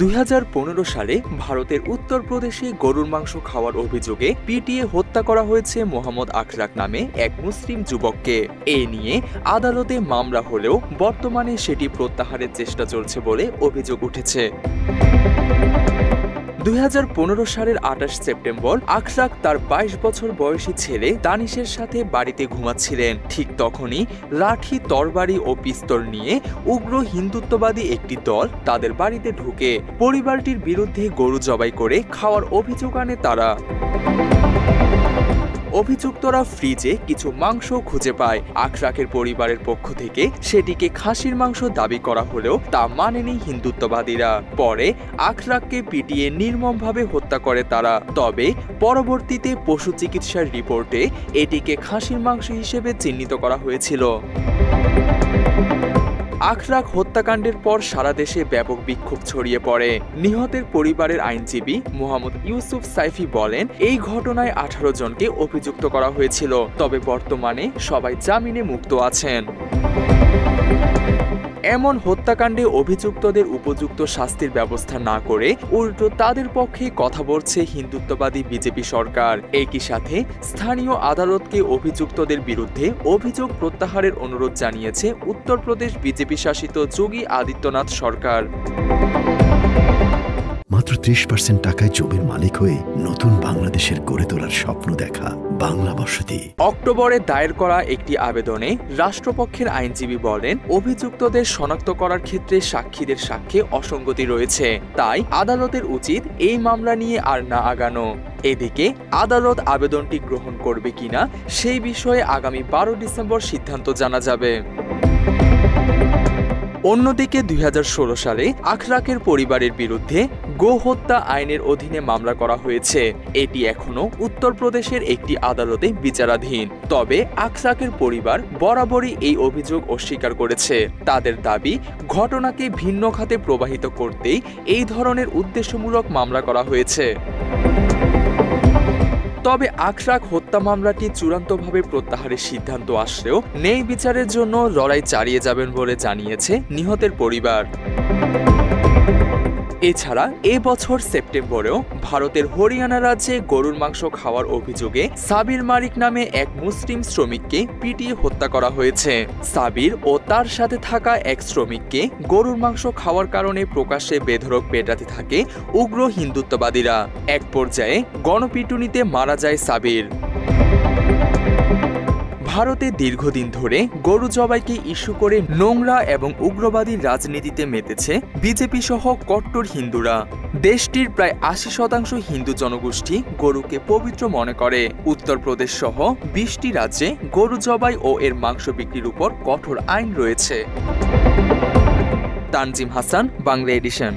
2015 সালে ভারতের উত্তরপ্রদেশে গরুর মাংস খাওয়ার অভিযোগে পিটিয়ে হত্যা করা হয়েছে মোহাম্মদ আখলাক নামে এক মুসলিম যুবককে। এ নিয়ে আদালতে মামলা হলেও বর্তমানে সেটি প্রত্যাহারের চেষ্টা চলছে বলে অভিযোগ উঠেছে। 2015 সালের 28 সেপ্টেম্বর আখলাক তার 22 বছর বয়সী ছেলে দানিশের সাথে বাড়িতে ঘুমাচ্ছিলেন। ঠিক তখনই লাঠি, তরবারি ও পিস্তল নিয়ে উগ্র হিন্দুত্ববাদী একটি দল তাদের বাড়িতে ঢুকে পরিবারটির বিরুদ্ধে গরু জবাই করে খাওয়ার অভিযোগ আনে তারা। অভিযুক্তরা ফ্রিজে কিছু মাংস খুঁজে পায়। আখলাকের পরিবারের পক্ষ থেকে সেটিকে খাসির মাংস দাবি করা হলেও তা মানেনি হিন্দুত্ববাদীরা। পরে আখলাককে পিটিয়ে নির্মমভাবে হত্যা করে তারা। তবে পরবর্তীতে পশু চিকিৎসার রিপোর্টে এটিকে খাসির মাংস হিসেবে চিহ্নিত করা হয়েছিল। আখলাক হত্যাকাণ্ডের পর সারা দেশে ব্যাপক বিক্ষোভ ছড়িয়ে পড়ে। নিহতের পরিবারের আইনজীবী মোহাম্মদ ইউসুফ সাইফি বলেন, এই ঘটনায় 18 জনকে অভিযুক্ত করা হয়েছিল, তবে বর্তমানে সবাই জামিনে মুক্ত আছেন। এমন হত্যাকাণ্ডে অভিযুক্তদের উপযুক্ত শাস্তির ব্যবস্থা না করে উল্টো তাদের পক্ষে কথা বলছে হিন্দুত্ববাদী বিজেপি সরকার। একই সাথে স্থানীয় আদালতকে অভিযুক্তদের বিরুদ্ধে অভিযোগ প্রত্যাহারের অনুরোধ জানিয়েছে উত্তরপ্রদেশ বিজেপি শাসিত যোগী আদিত্যনাথ সরকার। মাত্র 30% টাকায় জমির মালিক হয়ে নতুন বাংলাদেশের গড়ে তোলার স্বপ্ন দেখা বাংলা বসতি। অক্টোবরে দায়ের করা একটি আবেদনে রাষ্ট্রপক্ষের আইনজীবী বলেন, অভিযুক্তদের শনাক্ত করার ক্ষেত্রে সাক্ষীদের সাক্ষ্যে অসঙ্গতি রয়েছে, তাই আদালতের উচিত এই মামলা নিয়ে আর না আগানো। এদিকে আদালত আবেদনটি গ্রহণ করবে কিনা সেই বিষয়ে আগামী 12 ডিসেম্বর সিদ্ধান্ত জানা যাবে। অন্যদিকে 2016 সালে আখলাকের পরিবারের বিরুদ্ধে গোহত্যা আইনের অধীনে মামলা করা হয়েছে। এটি এখনো উত্তরপ্রদেশের একটি আদালতে বিচারাধীন। তবে আখলাকের পরিবার বরাবরই এই অভিযোগ অস্বীকার করেছে। তাদের দাবি, ঘটনাকে ভিন্ন খাতে প্রবাহিত করতেই এই ধরনের উদ্দেশ্যমূলক মামলা করা হয়েছে। তবে আখলাক হত্যা মামলাটি চূড়ান্তভাবে প্রত্যাহারের সিদ্ধান্ত আসলেও ন্যায় বিচারের জন্য লড়াই চালিয়ে যাবেন বলে জানিয়েছে নিহতের পরিবার। এছাড়া এবছর সেপ্টেম্বরেও ভারতের হরিয়ানা রাজ্যে গরুর মাংস খাওয়ার অভিযোগে সাবির মালিক নামে এক মুসলিম শ্রমিককে পিটিয়ে হত্যা করা হয়েছে। সাবির ও তার সাথে থাকা এক শ্রমিককে গরুর মাংস খাওয়ার কারণে প্রকাশ্যে বেধড়ক পেটাতে থাকে উগ্র হিন্দুত্ববাদীরা। এক পর্যায়ে গণপিটুনিতে মারা যায় সাবির। ভারতে দীর্ঘদিন ধরে গরু জবাইকে ইস্যু করে নোংরা এবং উগ্রবাদী রাজনীতিতে মেতেছে বিজেপি সহ কট্টর হিন্দুরা। দেশটির প্রায় 80% হিন্দু জনগোষ্ঠী গরুকে পবিত্র মনে করে। উত্তরপ্রদেশ সহ 20টি রাজ্যে গরু জবাই ও এর মাংস বিক্রির উপর কঠোর আইন রয়েছে। তানজিম হাসান, বাংলা এডিশন।